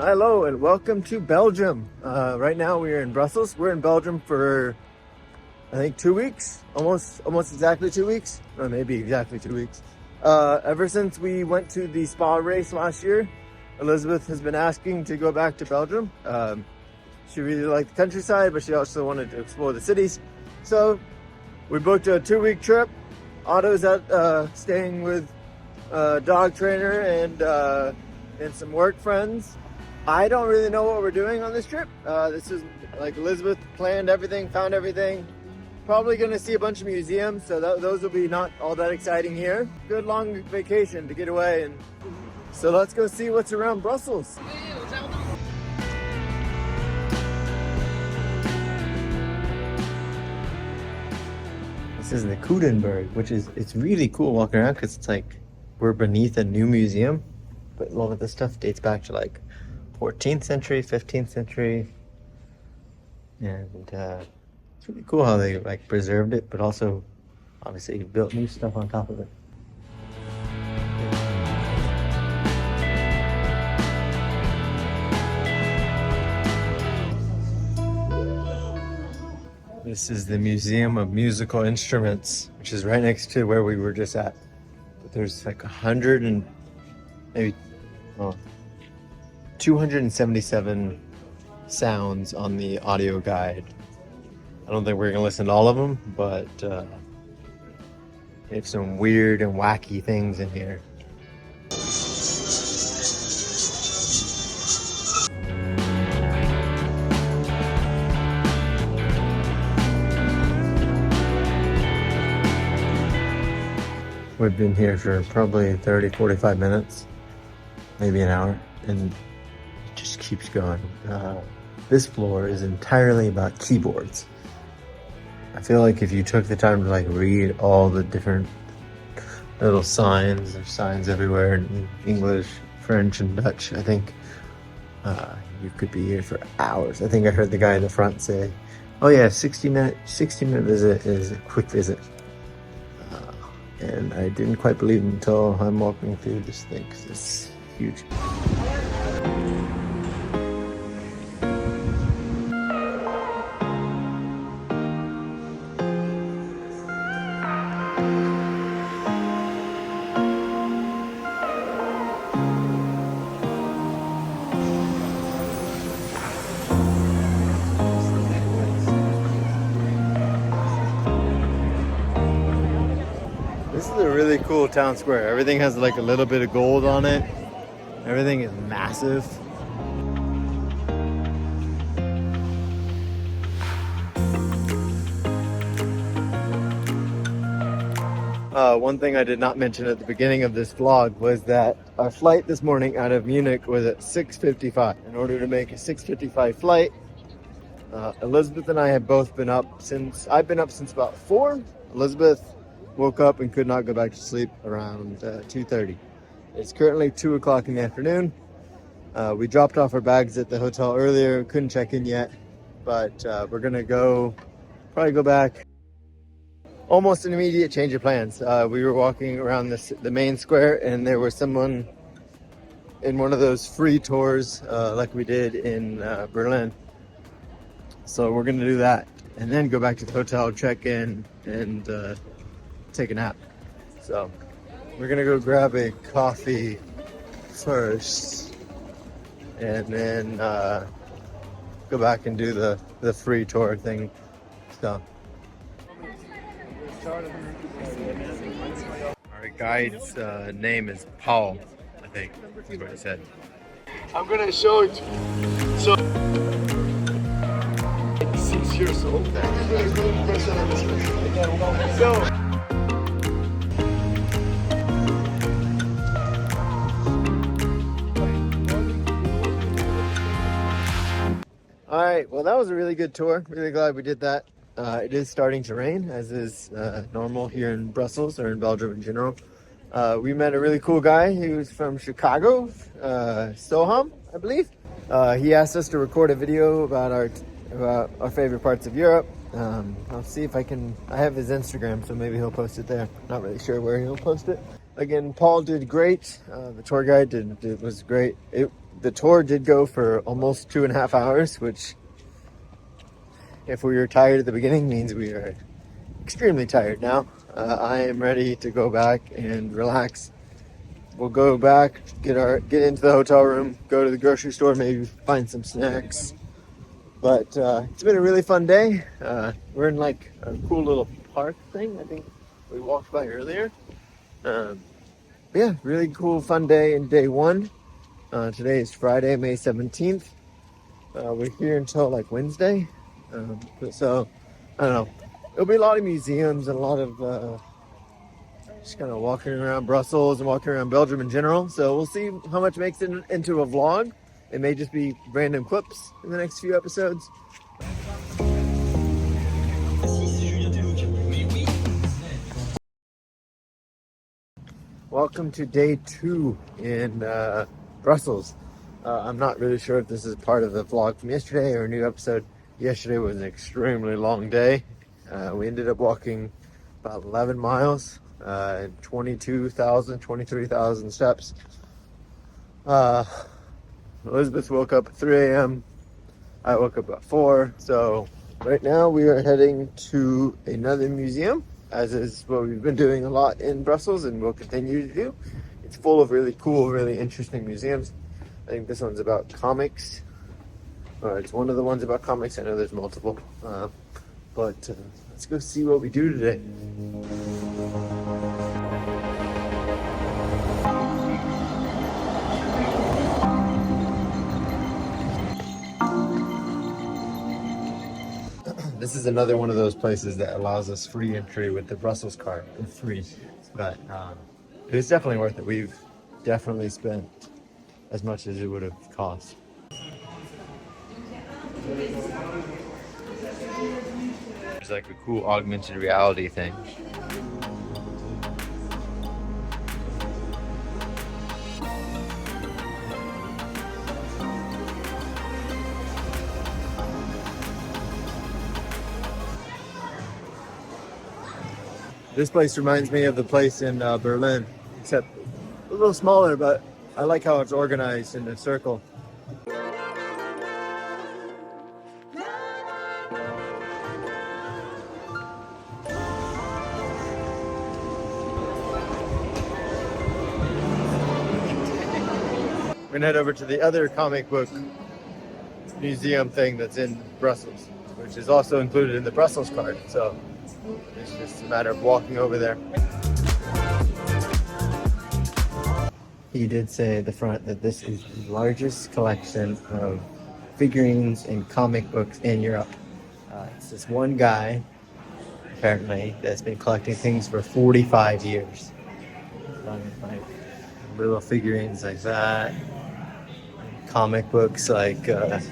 Hello and welcome to Belgium. Right now we are in Brussels. We're in Belgium for I think 2 weeks, almost exactly 2 weeks, or maybe exactly 2 weeks. Ever since we went to the spa race last year, Elizabeth has been asking to go back to Belgium. She really liked the countryside, but she also wanted to explore the cities. So we booked a 2-week trip. Otto's staying with a dog trainer and some work friends. I don't really know what we're doing on this trip. This is like Elizabeth planned everything, found everything. Probably gonna see a bunch of museums, so those will be not all that exciting here. Good long vacation to get away, and so let's go see what's around Brussels. This is the Coudenberg, which is, it's really cool walking around because it's like we're beneath a new museum, but a lot of this stuff dates back to like 14th century, 15th century, and it's really cool how they like preserved it, but also obviously built new stuff on top of it. This is the Museum of Musical Instruments, which is right next to where we were just at. But there's like 277 sounds on the audio guide. I don't think we're gonna listen to all of them, but they have some weird and wacky things in here. We've been here for probably 30-45 minutes, maybe an hour, and it just keeps going. This floor is entirely about keyboards. I feel like if you took the time to like read all the different little signs, there's signs everywhere in English, French, and Dutch, I think you could be here for hours. I think I heard the guy in the front say, oh yeah, 60-minute visit is a quick visit. And I didn't quite believe him until I'm walking through this thing, because it's huge. This is a really cool town square. Everything has like a little bit of gold on it. Everything is massive. One thing I did not mention at the beginning of this vlog was that our flight this morning out of Munich was at 6:55. In order to make a 6:55 flight, Elizabeth and I have both been up since, I've been up since about 4. Elizabeth woke up and could not go back to sleep around 2:30. It's currently 2 o'clock in the afternoon. We dropped off our bags at the hotel earlier, couldn't check in yet, but we're gonna probably go back. Almost an immediate change of plans. We were walking around the main square, and there was someone in one of those free tours like we did in Berlin. So we're gonna do that and then go back to the hotel, check in, and take a nap. So we're gonna go grab a coffee first and then go back and do the free tour thing. So our guide's name is Paul, I think is what he said. I'm gonna show it. So 6 years old. So all right, well, that was a really good tour. Really glad we did that. It is starting to rain, as is normal here in Brussels or in Belgium in general. We met a really cool guy. He was from Chicago, Soham, I believe. He asked us to record a video about our favorite parts of Europe. I'll see if I have his Instagram, so maybe he'll post it there. Not really sure where he'll post it. Again, Paul did great. The tour guide was great. the tour did go for almost 2.5 hours, which if we were tired at the beginning means we are extremely tired now. I am ready to go back and relax. We'll go back, get into the hotel room, go to the grocery store, maybe find some snacks. But it's been a really fun day. We're in like a cool little park thing. I think we walked by earlier. Yeah, really cool, fun day in day one. Today is Friday, May 17th. We're here until like Wednesday. So, I don't know. It'll be a lot of museums and a lot of just kind of walking around Brussels and walking around Belgium in general. So we'll see how much makes it into a vlog. It may just be random clips in the next few episodes. Welcome to day 2 in Brussels. I'm not really sure if this is part of the vlog from yesterday or a new episode. Yesterday was an extremely long day. We ended up walking about 11 miles, 23,000 steps. Elizabeth woke up at 3 a.m. I woke up at 4. So right now we are heading to another museum, as is what we've been doing a lot in Brussels and will continue to do. It's full of really cool, really interesting museums. I think this one's about comics. Or it's one of the ones about comics. I know there's multiple. But let's go see what we do today. This is another one of those places that allows us free entry with the Brussels card. It's free, but it was definitely worth it. We've definitely spent as much as it would have cost. It's like a cool augmented reality thing. This place reminds me of the place in Berlin, except a little smaller, but I like how it's organized in a circle. We're gonna head over to the other comic book museum thing that's in Brussels, which is also included in the Brussels card. So it's just a matter of walking over there. He did say at the front that this is the largest collection of figurines and comic books in Europe. It's this one guy, apparently, that's been collecting things for 45 years. Like little figurines like that, comic books like that.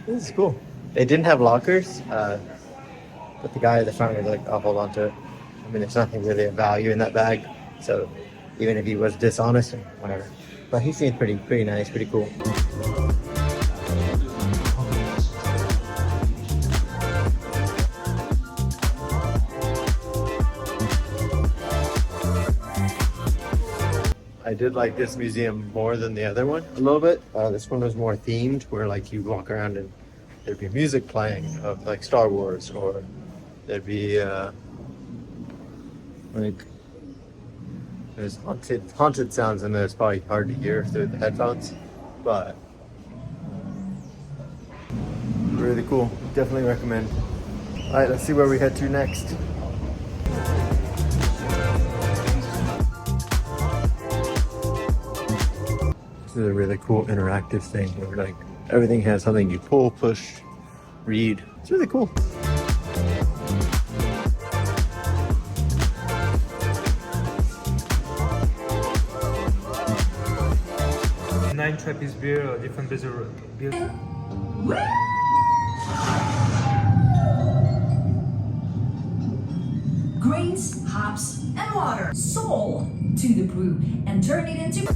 This is cool. They didn't have lockers, but the guy at the front was like, I'll hold on to it. I mean, there's nothing really of value in that bag, so even if he was dishonest or whatever. But he seemed pretty nice, pretty cool. I did like this museum more than the other one a little bit. This one was more themed, where like you walk around and there'd be music playing of like Star Wars, or there'd be like there's haunted sounds in there. It's probably hard to hear through the headphones, but really cool. Definitely recommend. All right, let's see where we head to next. This is a really cool interactive thing where like everything has something you pull, push, read. It's really cool. Nine Trappist beer, different beer. Grains, hops, and water. Soul to the brew and turn it into.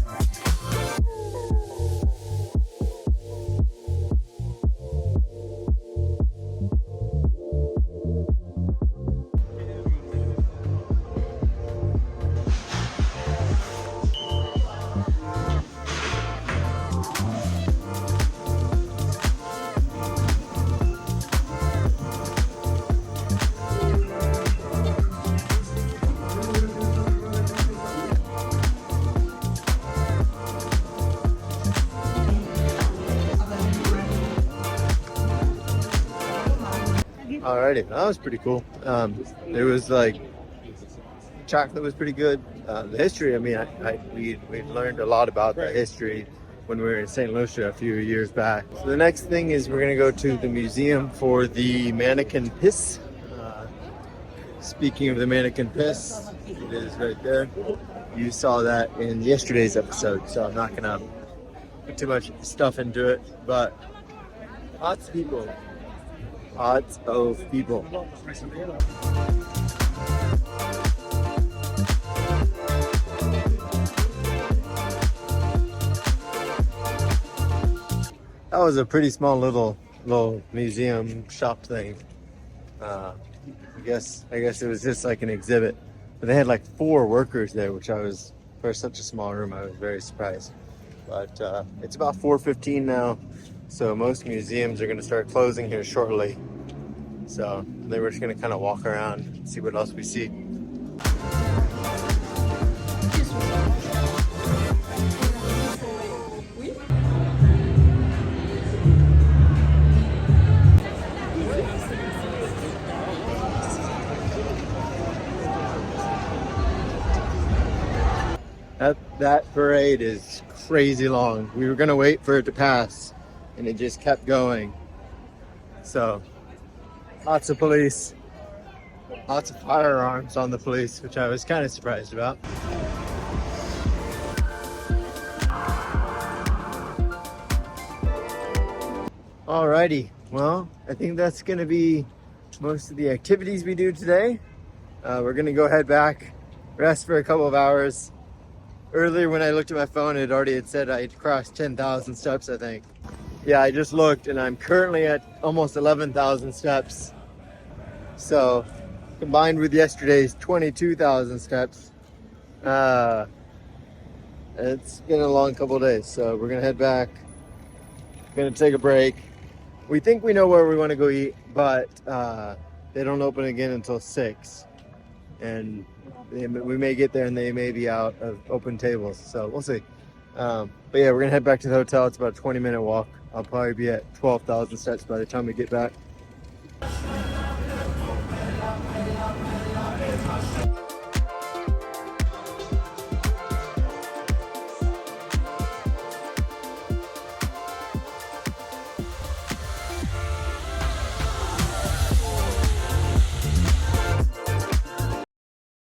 Alrighty, that was pretty cool. It was like chocolate was pretty good. The history, I mean, we learned a lot about the history when we were in St. Lucia a few years back. So the next thing is we're gonna go to the museum for the MannekenPis. Speaking of the MannekenPis, it is right there. You saw that in yesterday's episode, so I'm not gonna put too much stuff into it, but lots of people. Lots of people. That was a pretty small little museum shop thing. I guess it was just like an exhibit, but they had like 4 workers there, which I was, for such a small room, I was very surprised. But it's about 4:15 now, so most museums are going to start closing here shortly. So then we're just going to kind of walk around and see what else we see. That parade is crazy long. We were gonna wait for it to pass, and it just kept going. So, lots of police, lots of firearms on the police, which I was kind of surprised about. Alrighty, well, I think that's gonna be most of the activities we do today. We're gonna go head back, rest for a couple of hours. Earlier when I looked at my phone, it already had said I'd crossed 10,000 steps, I think. Yeah, I just looked and I'm currently at almost 11,000 steps. So, combined with yesterday's 22,000 steps, it's been a long couple of days. So we're gonna head back, gonna take a break. We think we know where we wanna go eat, but they don't open again until 6. And we may get there and they may be out of open tables, so we'll see. But yeah, we're gonna head back to the hotel. It's about a 20-minute walk. I'll probably be at 12,000 steps by the time we get back.